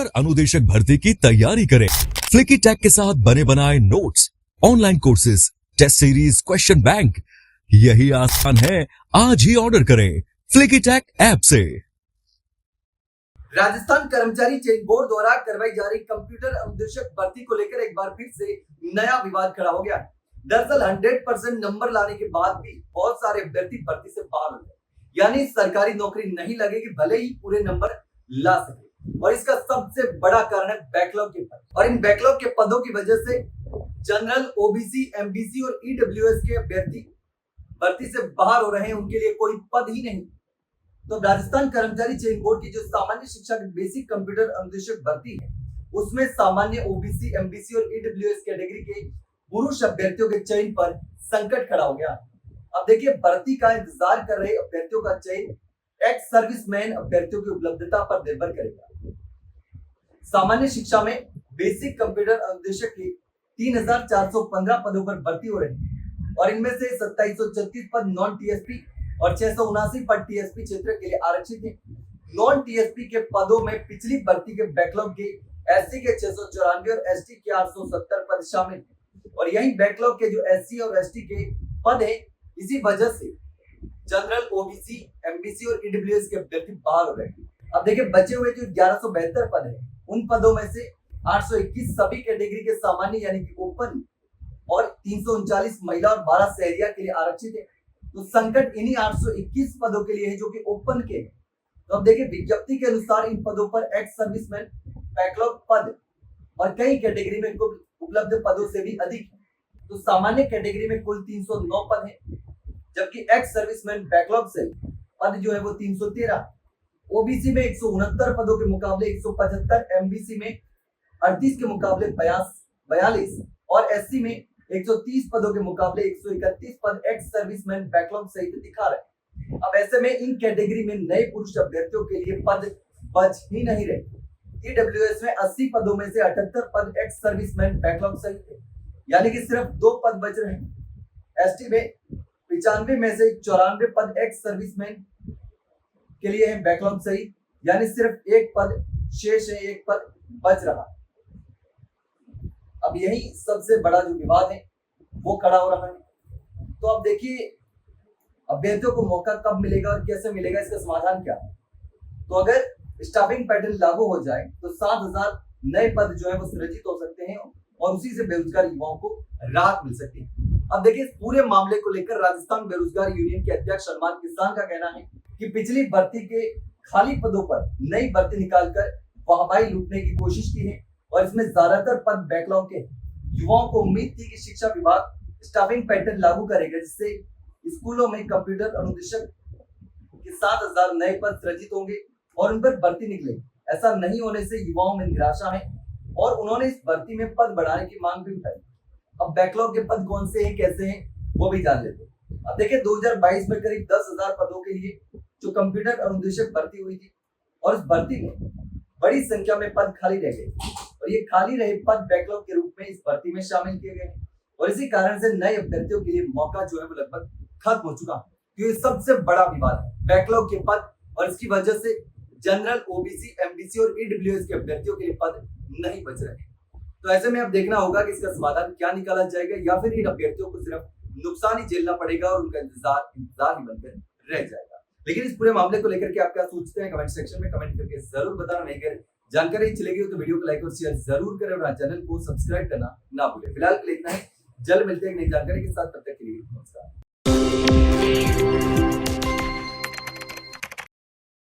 Computer अनुदेशक भर्ती की तैयारी करें। फ्लिकी टैग के साथ बने बनाए notes, online courses, test series, question bank, यही आसान है। आज ही ऑर्डर करें फ्लिकी टैग ऐप से। राजस्थान कर्मचारी चयन बोर्ड द्वारा करवाई जा रही कंप्यूटर अनुदेशक भर्ती को लेकर एक बार फिर से नया विवाद खड़ा हो गया है। दरअसल 100% नंबर लाने के बाद भी बहुत सारे अभ्यर्थी भर्ती से बाहर हो गए, यानी सरकारी नौकरी नहीं लगेगी भले ही पूरे नंबर ला सके। और इसका सबसे बड़ा कारण है बैकलॉग के पद, और इन बैकलॉग के पदों की वजह से जनरल, ओबीसी, एमबीसी और ईडब्ल्यूएस के अभ्यर्थी भर्ती से बाहर हो रहे हैं, उनके लिए कोई पद ही नहीं। तो राजस्थान कर्मचारी चयन बोर्ड की जो सामान्य शिक्षा की बेसिक कंप्यूटर अनुदेशक भर्ती है, उसमें सामान्य ओबीसी, एमबीसी और ईडब्ल्यूएस कैटेगरी के पुरुष अभ्यर्थियों के चयन पर संकट खड़ा हो गया। अब देखिए, भर्ती का इंतजार कर रहे अभ्यर्थियों का चयन एक्स सर्विसमैन अभ्यर्थियों की उपलब्धता पर निर्भर करेगा। सामान्य शिक्षा में बेसिक कंप्यूटर अनुदेशक के 3415 पदों पर भर्ती हो रही है, और इनमें से 2736 पद नॉन टीएसपी और 679 पद टीएसपी क्षेत्र के लिए आरक्षित है। नॉन टीएसपी के पदों में पिछली भर्ती के बैकलॉग के एससी के 694 और एसटी के 870 पद शामिल है, और यही बैकलॉग के जो एससी और एसटी के पद है, इसी वजह से जनरल, ओबीसी, एमबीसी और ईडब्ल्यूएस के अभ्यर्थी बाहर हो रहे हैं। अब देखिए, बचे हुए जो 1172 पद है, उन पदों में से 821 सभी कैटेगरी के सामान्य यानी कि ओपन और 339 महिला और 12 शहरिया के लिए आरक्षित है। तो संकट इन्हीं 821 पदों के लिए है जो कि ओपन के हैं। तो अब देखिए, विज्ञप्ति के अनुसार इन पदों पर एक्स सर्विसमैन बैकलॉग पद और कई कैटेगरी में उपलब्ध पदों से भी अधिक है। तो सामान्य कैटेगरी में कुल 309 पद है, जबकि एक्स सर्विसमैन बैकलॉग से पद जो है वो 313। ओबीसी में 169 पदों के मुकाबले 175, एमबीसी में 38 के मुकाबले 42 और एससी में 130 पदों के मुकाबले 131 पद एक्स सर्विसमैन बैकलॉग सहित दिखा रहे। अब ऐसे में इन कैटेगरी में नए पुरुष अभ्यर्थियों के लिए पद बच ही नहीं रहे। ईडब्ल्यूएस में 80 पदों में से 78 पद एक्स सर्विसमैन बैकलॉग सहित है, यानी कि सिर्फ 2 पद बच रहे हैं। एसटी में 95 में से 94 पद एक्स सर्विसमैन के लिए है बैकलॉग सहित, यानी सिर्फ 1 पद शेष है, 1 पद बच रहा। अब यही सबसे बड़ा जो विवाद है वो खड़ा हो रहा है। तो अब देखिए, अभ्यर्थियों को मौका कब मिलेगा और कैसे मिलेगा, इसका समाधान क्या है। तो अगर स्टाफिंग पैटर्न लागू हो जाए तो 7000 नए पद जो है वो सृजित हो सकते हैं, और उसी से बेरोजगार युवाओं को राहत मिल सकती है। अब देखिए, इस पूरे मामले को लेकर राजस्थान बेरोजगार यूनियन के अध्यक्ष सलमान किसान का कहना है कि पिछली भर्ती के खाली पदों पर नई भर्ती निकालकर वाहवाही लूटने की कोशिश की है, और इसमें ज्यादातर पद बैकलॉग के। युवाओं को उम्मीद थी कि शिक्षा विभाग स्टाफिंग पैटर्न लागू करेगा, जिससे स्कूलों में कंप्यूटर अनुदेशक के 7000 नए पद सृजित होंगे और उन पर भर्ती निकलेगी। ऐसा नहीं होने से युवाओं में निराशा है, और उन्होंने इस भर्ती में पद बढ़ाने की मांग भी उठाई। अब बैकलॉग के पद कौन से हैं, कैसे हैं, वो भी जान लेते हैं। अब देखिए, 2022 में करीब 10,000 पदों के लिए जो कंप्यूटर अनुदेशक भर्ती हुई थी, और इस भर्ती में बड़ी संख्या में पद खाली रह गए, और ये खाली रहे पद बैकलॉग के रूप में इस भर्ती में शामिल किए गए, और इसी कारण से नए अभ्यर्थियों के लिए मौका जो है वो लगभग खत्म हो चुका। तो ये सबसे बड़ा विवाद है, बैकलॉग के पद, और इसकी वजह से जनरल, ओबीसी, एमबीसी और ईडब्ल्यूएस के अभ्यर्थियों के लिए पद नहीं बच रहे। तो ऐसे में अब देखना होगा कि इसका समाधान क्या निकाला जाएगा, या फिर इन अभ्यर्थियों को सिर्फ नुकसान ही झेलना पड़ेगा और उनका इंतजार ही बनकर रह जाएगा। लेकिन इस पूरे मामले को लेकर के आप क्या सोचते हैं, कमेंट सेक्शन में कमेंट करके जरूर बताना। नहीं कर जानकारी अच्छी लगी हो तो वीडियो को लाइक और शेयर जरूर करें, और चैनल को सब्सक्राइब करना ना भूलें। फिलहाल के लिए इतना ही, जल्द मिलते हैं नई जानकारी के साथ। तब तक